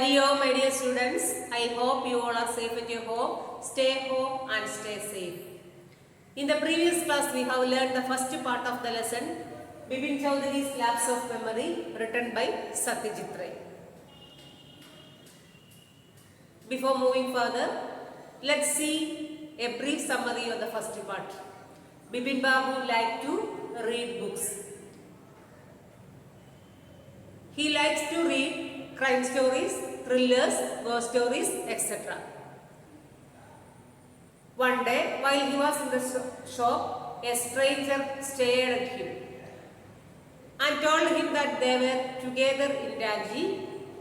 Hello, my dear students. I hope you all are safe at your home. Stay home and stay safe. In the previous class, we have learned the first part of the lesson, Bipin Chowdhury's Lapse of Memory, written by Satyajit Ray. Before moving further, let's see a brief summary of the first part. Bipin Babu liked to read books. He likes to read crime stories, thrillers, ghost stories, etc. One day, while he was in the shop, a stranger stared at him and told him that they were together in Ranchi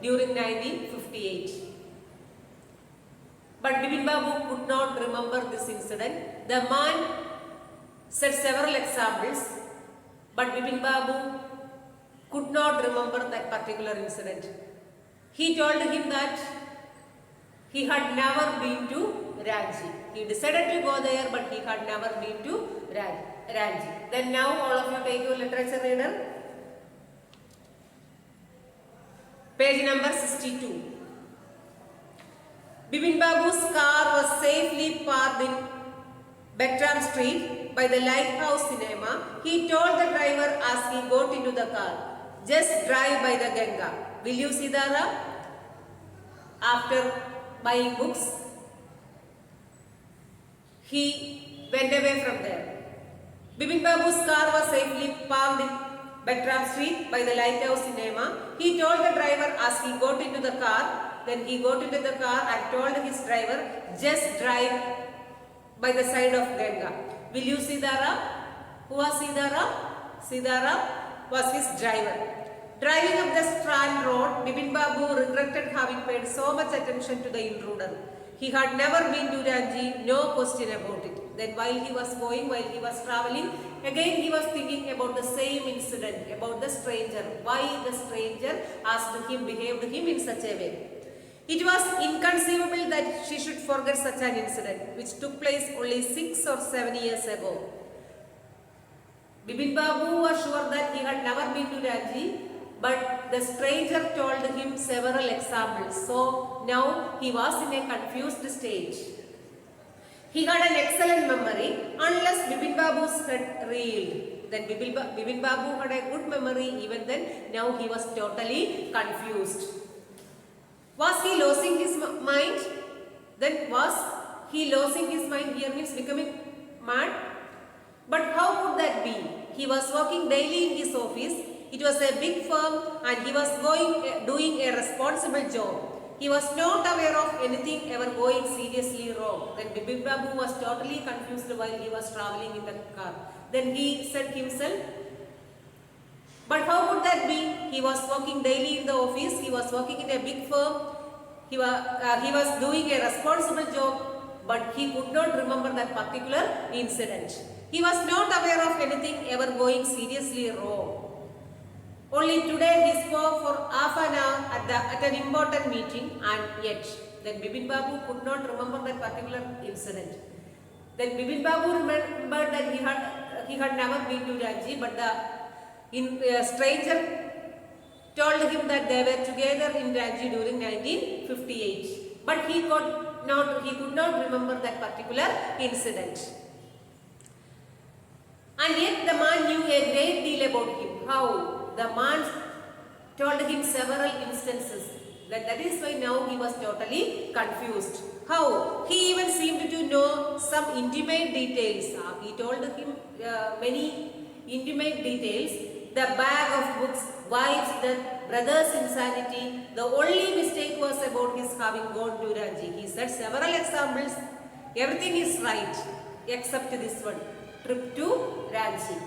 during 1958. But Bipin Babu could not remember this incident. The man said several examples, but Bipin Babu could not remember that particular incident. He told him that he had never been to Ranchi. He decided to go there, but he had never been to Ranchi. Then now all of you take your literature reader. Page number 62. Bipin Babu's car was safely parked in Bettram Street by the Lighthouse Cinema. He told the driver as he got into the car, "Just drive by the Ganga. Will you, Sidara?" After buying books, he went away from there. Bipin Babu's car was safely parked in Bettram Street by the Lighthouse Cinema. He told the driver as he got into the car, then he got into the car and told his driver, "Just drive by the side of Ganga. Will you, Sidara?" Who was Sidara? Sidara was his driver. Driving up the Strand Road, Bipin Babu regretted having paid so much attention to the intruder. He had never been to Ranchi, no question about it. Then while he was traveling, again he was thinking about the same incident, about the stranger. Why the stranger behaved to him in such a way. It was inconceivable that she should forget such an incident, which took place only 6 or 7 years ago. Bipin Babu was sure that he had never been to Ranchi, but the stranger told him several examples. So now he was in a confused stage. He had an excellent memory unless Bipin Babu's head reeled. Then Bipin Babu had a good memory even then. Now he was totally confused. Was he losing his mind? Then was he losing his mind here means becoming mad? But how could that be? He was working daily in his office. It was a big firm and he was doing a responsible job. He was not aware of anything ever going seriously wrong. Then Bipin Babu was totally confused while he was traveling in the car. Then he said himself, but how could that be? He was working daily in the office. He was working in a big firm. He was doing a responsible job, but he could not remember that particular incident. He was not aware of anything ever going seriously wrong. Only today he spoke for half an hour at an important meeting, and yet then Bipin Babu could not remember that particular incident. Then Bipin Babu remembered that he had never been to Ranchi, but the stranger told him that they were together in Ranchi during 1958. But he could not remember that particular incident. And yet the man knew a great deal about him. How? The man told him several instances. That is why now he was totally confused. How? He even seemed to know some intimate details. He told him many intimate details. The bag of books, wife's death, brother's insanity. The only mistake was about his having gone to Ranchi. He said several examples. Everything is right except this one, trip to Ranchi.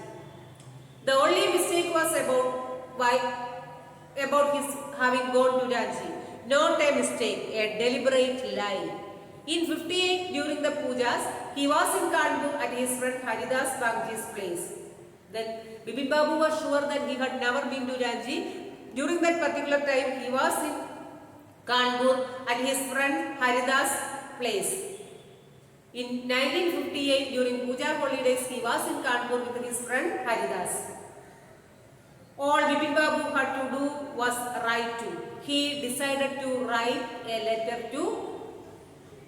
The only mistake was about his having gone to Ranchi. Not a mistake, a deliberate lie. In 58, during the pujas, he was in Kanpur at his friend Haridas Bangji's place. Then Bipin Babu was sure that he had never been to Ranchi. During that particular time, he was in Kanpur at his friend Haridas' place. In 1958, during puja holidays, he was in Kanpur with his friend Haridas. All Bipin Babu had to do was write to. he decided to write a letter to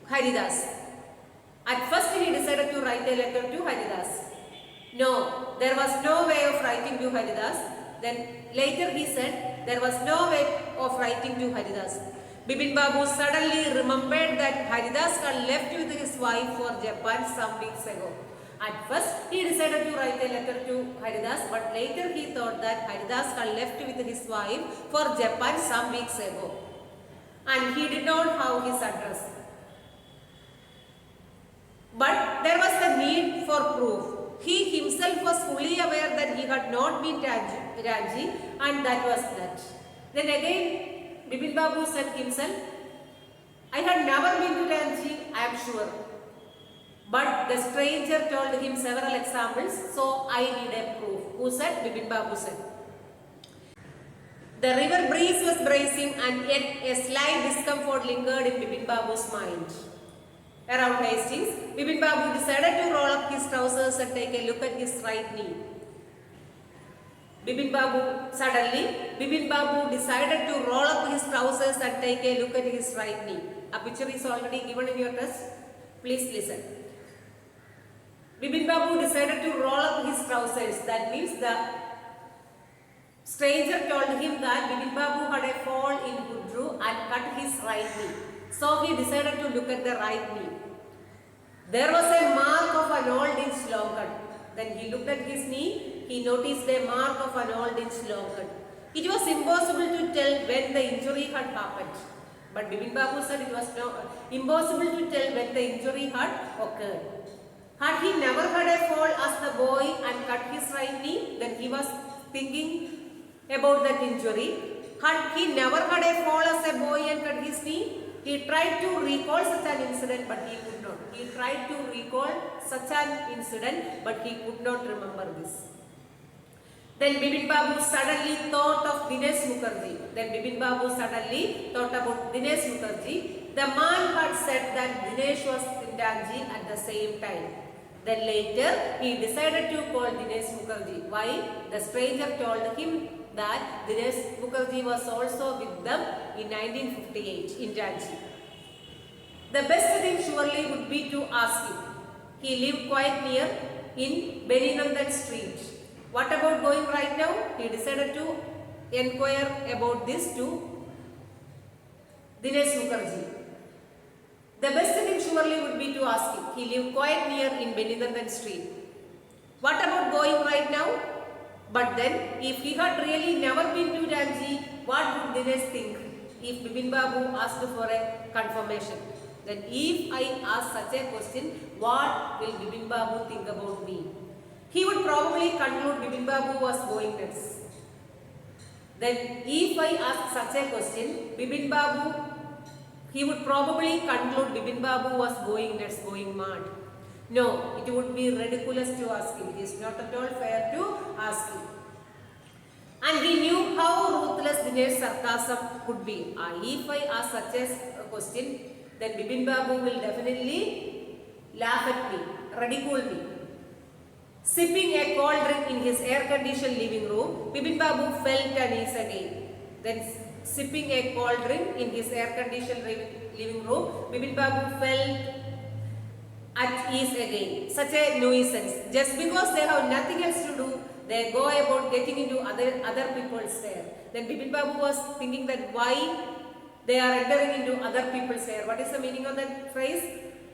Haridas. At first he decided to write a letter to Haridas. No, there was no way of writing to Haridas. Then later he said there was no way of writing to Haridas. Bipin Babu suddenly remembered that Haridas had left with his wife for Japan some weeks ago. At first he decided to write a letter to Haridas, but later he thought that Haridas had left with his wife for Japan some weeks ago. And he did not have his address. But there was the need for proof. He himself was fully aware that he had not been Ranji, and that was that. Then again, Bipin Babu said himself, I had never been to Ranji, I am sure. But the stranger told him several examples, so I need a proof. Who said? Bipin Babu said. The river breeze was bracing, and yet a slight discomfort lingered in Bipin Babu's mind. Around Hastings, Bipin Babu decided to roll up his trousers and take a look at his right knee. Suddenly, Bipin Babu decided to roll up his trousers and take a look at his right knee. A picture is already given in your test. Please listen. Bipin Babu decided to roll up his trousers. That means the stranger told him that Bipin Babu had a fall in Gudru and cut his right knee. So he decided to look at the right knee. There was a mark of an old inch long cut. Then he looked at his knee. He noticed a mark of an old inch long cut. It was impossible to tell when the injury had happened. But Bipin Babu said it was impossible to tell when the injury had occurred. Had he never had a fall as the boy and cut his right knee, then he was thinking about that injury. Had he never had a fall as a boy and cut his knee, he tried to recall such an incident, but he could not. He tried to recall such an incident, but he could not remember this. Then Bipin Babu suddenly thought of Dinesh Mukherjee. The man had said that Dinesh was in Ranji at the same time. Then later, he decided to call Dinesh Mukherjee. Why? The stranger told him that Dinesh Mukherjee was also with them in 1958 in Ranchi. The best thing surely would be to ask him. He lived quite near in Beninandan Street. What about going right now? He decided to inquire about this to Dinesh Mukherjee. The best thing surely would be to ask him. He lived quite near in Beninandan Street. What about going right now? But then, if he had really never been to Ranchi, what would Dinesh think if Bipin Babu asked for a confirmation? Then if I ask such a question, what will Bipin Babu think about me? He would probably conclude Bipin Babu was going nuts. Then if I ask such a question, he would probably conclude Bipin Babu was going nuts, going mad. No, it would be ridiculous to ask him. It is not at all fair to ask him. And he knew how ruthless Dinesh's sarcasm could be. If I ask such a question, then Bipin Babu will definitely laugh at me, ridicule me. Sipping a cold drink in his air-conditioned living room, Bipin Babu felt unease again. Then sipping a cold drink in his air-conditioned living room, Bipin Babu felt at ease again. Such a nuisance. Just because they have nothing else to do, they go about getting into other people's hair. Then Bipin Babu was thinking that why they are entering into other people's hair. What is the meaning of that phrase?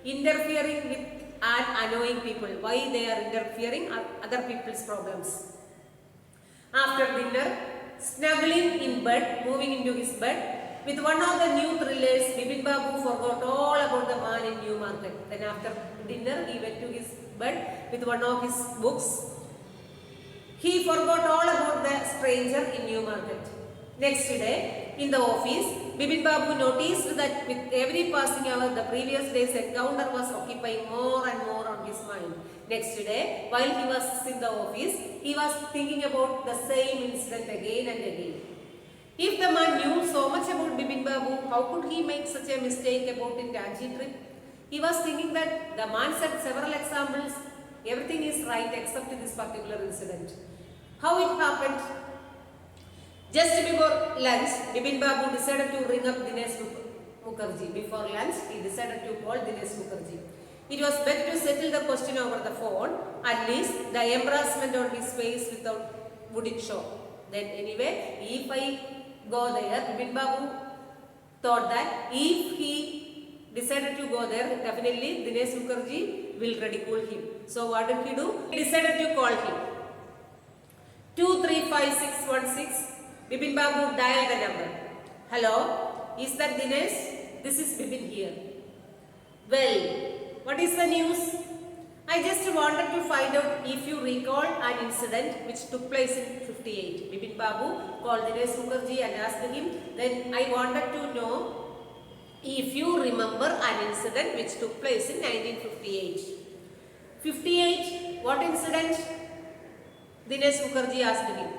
Interfering with and annoying people. Why they are interfering other people's problems. After dinner, snuggling in bed, moving into his bed, with one of the new thrillers, Bipin Babu forgot all about the man in Newmarket. Then after dinner, he went to his bed with one of his books. He forgot all about the stranger in Newmarket. Next day, in the office, Bipin Babu noticed that with every passing hour, the previous day's encounter was occupying more and more on his mind. Next day, while he was in the office, he was thinking about the same incident again and again. If the man knew so much about Bipin Babu, how could he make such a mistake about the Ranchi trip? He was thinking that the man said several examples, everything is right except this particular incident. How it happened? Just before lunch, Bipin Babu decided to ring up Dinesh Mukherjee. Before lunch, he decided to call Dinesh Mukherjee. It was better to settle the question over the phone. At least the embarrassment on his face wouldn't show. Then anyway, if I go there, Bipin Babu thought that if he decided to go there, definitely Dinesh Mukherjee will ridicule him. So what did he do? He decided to call him. 235616. Bipin Babu dialed the number. Hello, is that Dinesh? This is Bipin here. Well, what is the news? I just wanted to find out if you recall an incident which took place in 58. Bipin Babu called Dinesh Mukherjee and asked him, then I wanted to know if you remember an incident which took place in 1958. 58, what incident? Dinesh Mukherjee asked him.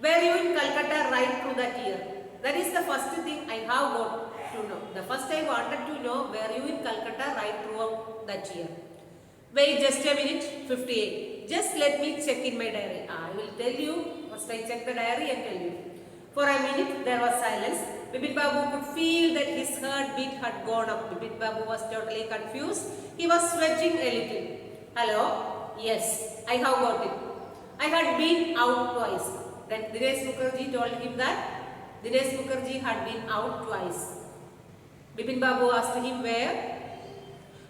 Were you in Calcutta right through that year? That is the first thing I have got to know. The first I wanted to know, were you in Calcutta right throughout that year? Wait just a minute, 58. Just let me check in my diary. I will tell you. First I check the diary and tell you. For a minute there was silence. Bipin Babu could feel that his heartbeat had gone up. Bipin Babu was totally confused. He was sweating a little. Hello? Yes, I have got it. I had been out twice. Then Dinesh Mukherjee told him that Dinesh Mukherjee had been out twice. Bipin Babu asked him where?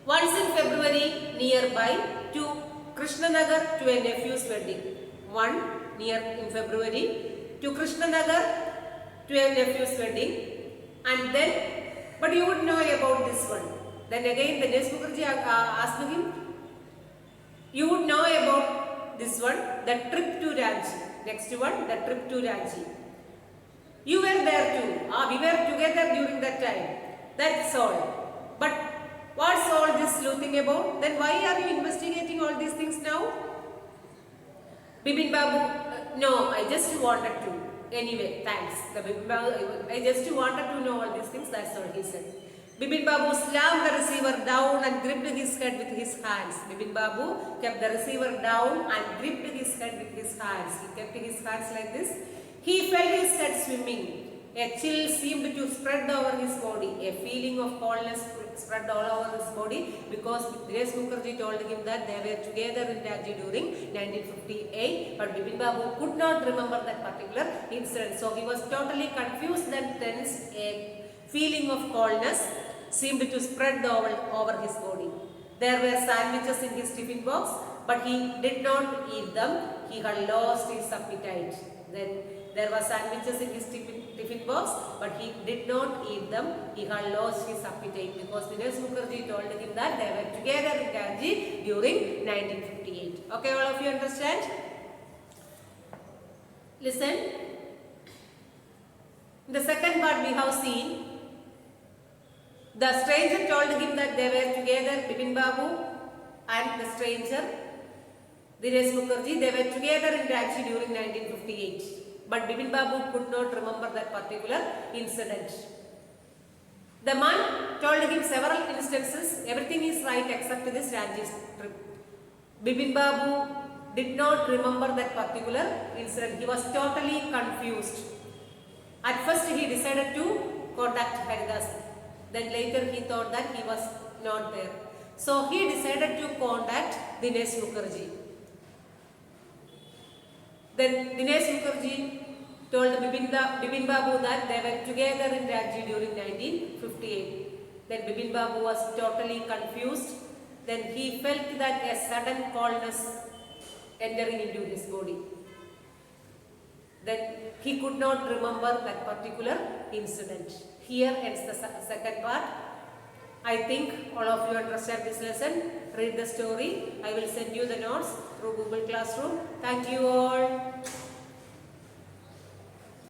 Once in February nearby to Krishnanagar to a nephew's wedding. One near in February to Krishnanagar to a nephew's wedding. And then, but you would know about this one. Then again Dinesh Mukherjee asked him, you would know about this one, the trip to Ranchi. Next one, the trip to Ranchi. You were there too. We were together during that time. That's all. But what's all this sleuthing about? Then why are you investigating all these things now? Bipin Babu, no, I just wanted to. Anyway, thanks. I just wanted to know all these things. That's all he said. Bipin Babu slammed the receiver down and gripped his head with his hands. Bipin Babu kept the receiver down and gripped his head with his hands. He kept his hands like this. He felt his head swimming. A chill seemed to spread over his body. A feeling of coldness spread all over his body because Dinesh Mukherjee told him that they were together in Ranchi during 1958. But Bipin Babu could not remember that particular incident. So he was totally confused and tense. A feeling of coldness seemed to spread over his body. There were sandwiches in his tiffin box, but he did not eat them. He had lost his appetite. Then there were sandwiches in his tiffin box, but he did not eat them. He had lost his appetite because Dinesh Mukherjee told him that they were together in Ranchi during 1958. Okay, all of you understand? Listen. In the second part we have seen the stranger told him that they were together, Bipin Babu and the stranger Dinesh Mukherjee, they were together in Ranchi during 1958. But Bipin Babu could not remember that particular incident. The man told him several instances, everything is right except this Ranchi trip. Bipin Babu did not remember that particular incident. He was totally confused. At first he decided to contact Haridas. Then later he thought that he was not there. So he decided to contact Dinesh Mukherjee. Then Dinesh Mukherjee told Bipin Babu that they were together in Ranchi during 1958. Then Bipin Babu was totally confused. Then he felt that a sudden coldness entering into his body. Then he could not remember that particular incident. Here ends the second part. I think all of you understand this lesson. Read the story. I will send you the notes through Google Classroom. Thank you all.